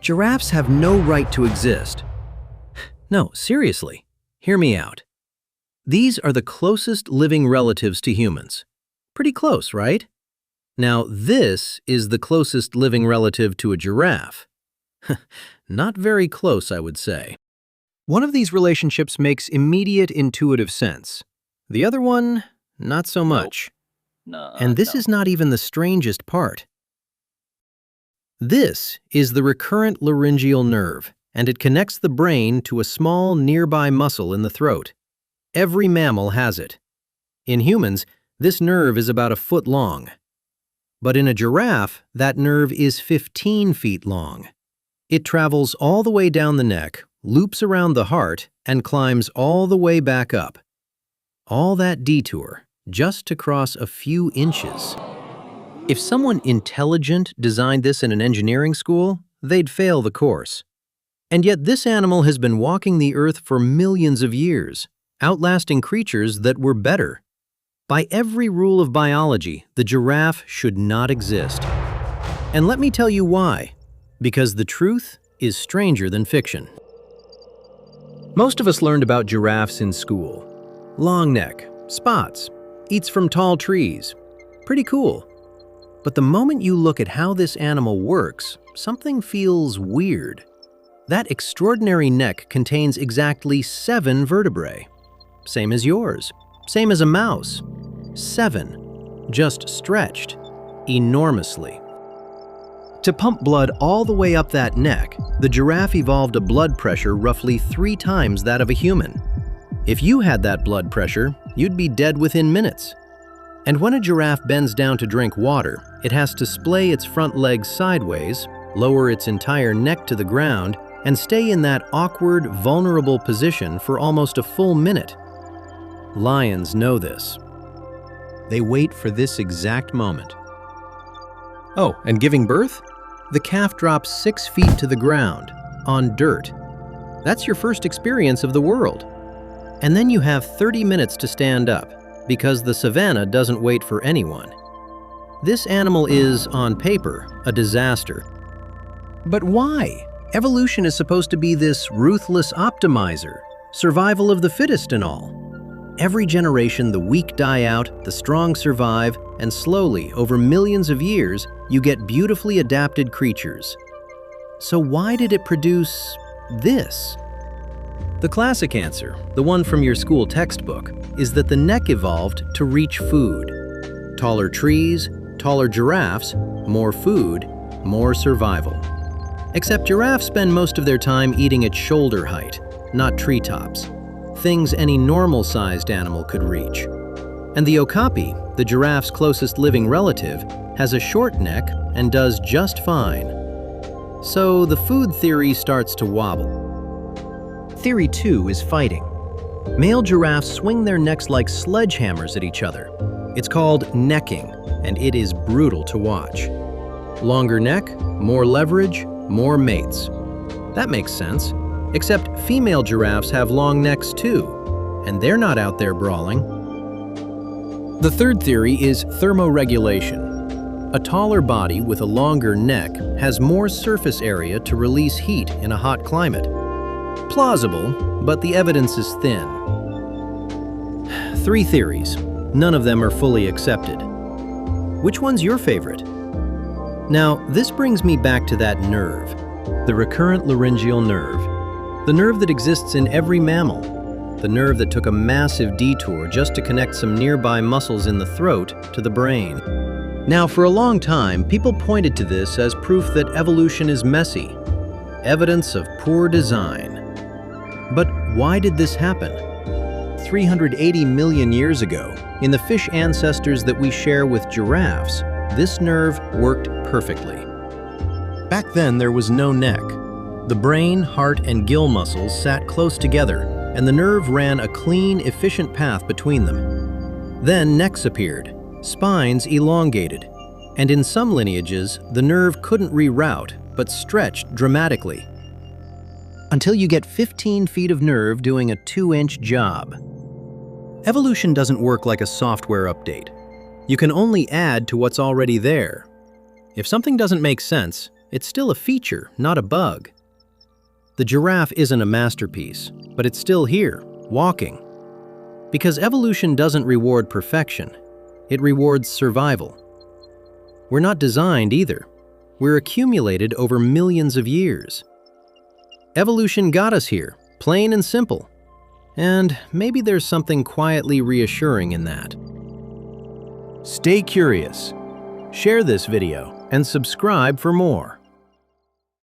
Giraffes have no right to exist. No, seriously, hear me out. These are the closest living relatives to humans. Pretty close, right? Now, this is the closest living relative to a giraffe. Not very close, I would say. One of these relationships makes immediate intuitive sense. The other one, not so much. And this is not even the strangest part. This is the recurrent laryngeal nerve, and it connects the brain to a small nearby muscle in the throat. Every mammal has it. In humans, this nerve is about a foot long. But in a giraffe, that nerve is 15 feet long. It travels all the way down the neck, loops around the heart, and climbs all the way back up. All that detour, just to cross a few inches. If someone intelligent designed this in an engineering school, they'd fail the course. And yet this animal has been walking the earth for millions of years, outlasting creatures that were better. By every rule of biology, the giraffe should not exist. And let me tell you why. Because the truth is stranger than fiction. Most of us learned about giraffes in school. Long neck, spots, eats from tall trees. Pretty cool. But the moment you look at how this animal works, something feels weird. That extraordinary neck contains exactly 7 vertebrae. Same as yours. Same as a mouse. 7. Just stretched. Enormously. To pump blood all the way up that neck, the giraffe evolved a blood pressure roughly 3 times that of a human. If you had that blood pressure, you'd be dead within minutes. And when a giraffe bends down to drink water, it has to splay its front legs sideways, lower its entire neck to the ground, and stay in that awkward, vulnerable position for almost a full minute. Lions know this. They wait for this exact moment. Oh, and giving birth? The calf drops 6 feet to the ground, on dirt. That's your first experience of the world. And then you have 30 minutes to stand up, because the savannah doesn't wait for anyone. This animal is, on paper, a disaster. But why? Evolution is supposed to be this ruthless optimizer, survival of the fittest and all. Every generation, the weak die out, the strong survive, and slowly, over millions of years, you get beautifully adapted creatures. So why did it produce this? The classic answer, the one from your school textbook, is that the neck evolved to reach food. Taller trees, taller giraffes, more food, more survival. Except giraffes spend most of their time eating at shoulder height, not treetops, things any normal-sized animal could reach. And the okapi, the giraffe's closest living relative, has a short neck and does just fine. So the food theory starts to wobble. Theory 2 is fighting. Male giraffes swing their necks like sledgehammers at each other. It's called necking, and it is brutal to watch. Longer neck, more leverage, more mates. That makes sense, except female giraffes have long necks too, and they're not out there brawling. The third theory is thermoregulation. A taller body with a longer neck has more surface area to release heat in a hot climate. Plausible, but the evidence is thin. 3 theories. None of them are fully accepted. Which one's your favorite? Now, this brings me back to that nerve, the recurrent laryngeal nerve, the nerve that exists in every mammal, the nerve that took a massive detour just to connect some nearby muscles in the throat to the brain. Now, for a long time, people pointed to this as proof that evolution is messy, evidence of poor design. But why did this happen? 380 million years ago, in the fish ancestors that we share with giraffes, this nerve worked perfectly. Back then, there was no neck. The brain, heart, and gill muscles sat close together, and the nerve ran a clean, efficient path between them. Then necks appeared, spines elongated, and in some lineages, the nerve couldn't reroute, but stretched dramatically. Until you get 15 feet of nerve doing a 2-inch job. Evolution doesn't work like a software update. You can only add to what's already there. If something doesn't make sense, It's still a feature, not a bug. The giraffe isn't a masterpiece, but it's still here, walking. Because evolution doesn't reward perfection, it rewards survival. We're not designed either. We're accumulated over millions of years. Evolution got us here, plain and simple. And maybe there's something quietly reassuring in that. Stay curious, share this video, and subscribe for more.